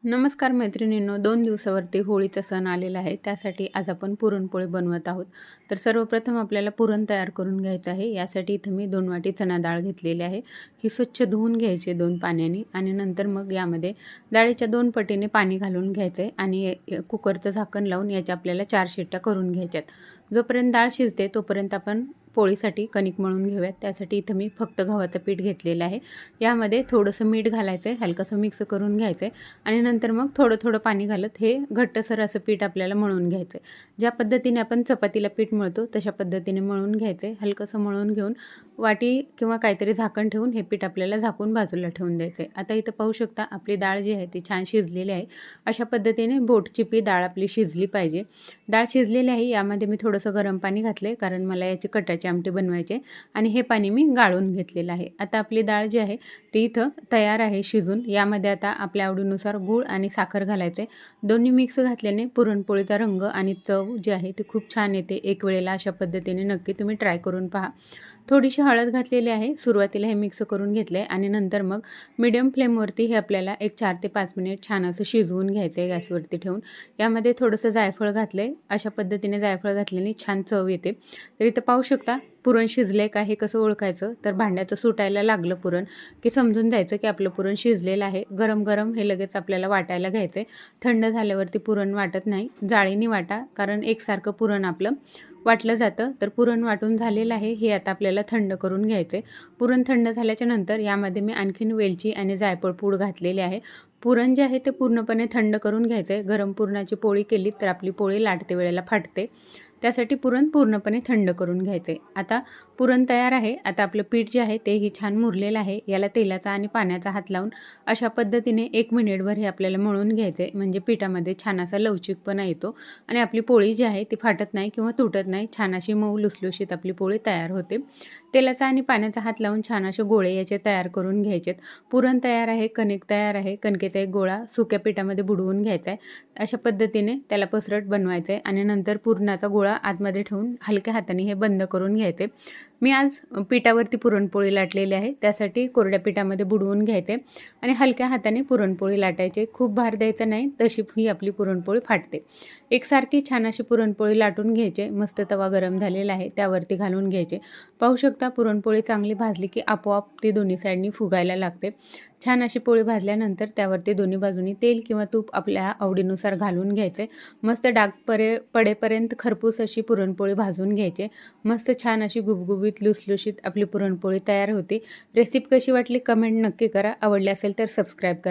नमस्कार मैत्रिणींनो, 2 दिवसावरती होळीचा सण आलेला आहे. त्यासाठी आज आपण पुरणपोळी बनवत आहोत. तर सर्वप्रथम आपल्याला पुरण तयार करून घ्यायचं आहे. यासाठी इथं मी 2 वाटी चणा डाळ घेतलेली आहे. ही स्वच्छ धुवून घ्यायची 2 पाण्याने आणि नंतर मग यामध्ये डाळीच्या 2 पटीने पाणी घालून घ्यायचं आहे आणि कुकरचं झाकण लावून याच्या आपल्याला 4 शिट्ट्या करून घ्यायच्यात. जोपर्यंत डाळ शिजते तोपर्यंत आपण पोळीसाठी कणिक मळून घेऊयात. त्यासाठी इथं मी फक्त गव्हाचं पीठ घेतलेलं आहे. यामध्ये थोडंसं मीठ घालायचं आहे, हलकंसं मिक्स करून घ्यायचं आहे आणि नंतर मग थोडं थोडं पाणी घालत हे घट्टसर असं पीठ आपल्याला मळून घ्यायचं आहे. ज्या पद्धतीने आपण चपातीला पीठ मळतो तशा पद्धतीने मळून घ्यायचं आहे. हलकंसं मळून घेऊन वाटी किंवा काहीतरी झाकण ठेवून हे पीठ आपल्याला झाकून बाजूला ठेवून द्यायचं आहे. आता इथं पाहू शकता आपली डाळ जी आहे ती छान शिजलेली आहे. अशा पद्धतीने बोटचिपी डाळ आपली शिजली पाहिजे. डाळ शिजलेली आहे. यामध्ये मी थोडंसं गरम पाणी घातलं आहे कारण मला याची कटाची आमटी बनवायचे आणि हे पाणी मी गाळून घेतलेलं आहे. आता आपली डाळ जी आहे ती इथं तयार आहे शिजून. यामध्ये आता आपल्या आवडीनुसार गूळ आणि साखर घालायचे. दोन्ही मिक्स घातल्याने पुरणपोळीचा रंग आणि चव जी आहे ती खूप छान येते. एक वेळेला अशा पद्धतीने नक्की तुम्ही ट्राय करून पहा. थोडीशी हळद घातलेली आहे. सुरुवातीला हे मिक्स करून घेतलं आहे आणि नंतर मग मीडियम फ्लेमवरती हे आपल्याला एक 4 ते 5 मिनिट छान असं शिजवून घ्यायचं आहे गॅसवरती ठेवून. यामध्ये थोडंसं जायफळ घातलं आहे. अशा पद्धतीने जायफळ घातल्याने छान चव येते. तर इथं पाहू शकता पुरण शिजले का हे कसं ओळखायचं, तर भांड्याचं सुटायला लागलं पुरण की समजून जायचं की आपलं पुरण शिजलेलं आहे. गरम गरम हे लगेच आपल्याला वाटायला घ्यायचं आहे. थंड झाल्यावरती पुरण वाटत नाही. जाळीने वाटा कारण एकसारखं पुरण आपलं वाटलं जातं. तर पुरण वाटून झालेलं आहे. हे आता आपल्याला थंड करून घ्यायचं आहे. पुरण थंड झाल्याच्या नंतर यामध्ये मी आणखीन वेलची आणि जायफळ पूड घातलेली आहे. पुरण जे आहे ते पूर्णपणे थंड करून घ्यायचं आहे. गरम पुरणाची पोळी केली तर आपली पोळी लाटते वेळेला फाटते. त्यासाठी पुरण पूर्णपणे थंड करून घ्यायचे. आता पुरण तयार आहे. आता आपलं पीठ जे आहे तेही छान मुरलेलं आहे. याला तेलाचा आणि पाण्याचा हात लावून अशा पद्धतीने 1 मिनिटभर हे आपल्याला मळून घ्यायचे. म्हणजे पिठामध्ये छान असा लवचिकपणा येतो आणि आपली पोळी जी आहे ती फाटत नाही किंवा तुटत नाही. छान अशी मऊ लुसलुशीत आपली पोळी तयार होते. तेलाचा आणि पाण्याचा हात लावून छान असे गोळे याचे तयार करून घ्यायचेत. पुरण तयार आहे, कणिक तयार आहे. कणकेचा एक गोळा सुक्या पिठामध्ये बुडवून घ्यायचा आहे. अशा पद्धतीने त्याला पसरट बनवायचं आहे आणि नंतर पुरणाचा गोळा आतमध्ये ठेवून हलक्या हाताने हे बंद करून घ्यायचे. मी आज पिठावरती पुरणपोळी लाटलेली आहे. त्यासाठी कोरड्या पिठामध्ये बुडवून घ्यायचे आणि हलक्या हाताने पुरणपोळी लाटायचे. खूप भार द्यायचा नाही, तशी ही आपली पुरणपोळी फाटते. एकसारखी छान अशी पुरणपोळी लाटून घ्यायचे. मस्त तवा गरम झालेला आहे त्यावरती घालून घ्यायचे. पाहू शकता पुरणपोळी चांगली भाजली की आपोआप ती दोन्ही साईडनी फुगायला लागते. छान अशी पोळी भाजल्यानंतर त्यावरती दोन्ही बाजूनी तेल किंवा तूप आपल्या आवडीनुसार घालून घ्यायचे. मस्त डाग पडेपर्यंत खरपूस अशी पुरणपोळी भाजून घ्यायचे. मस्त छान अशी गुबगुबीत लुसलुशीत आपली पुरणपोळी तयार होते. रेसिपी कशी वाटली कमेंट नक्की करा. आवडली असेल तर सबस्क्राईब करा.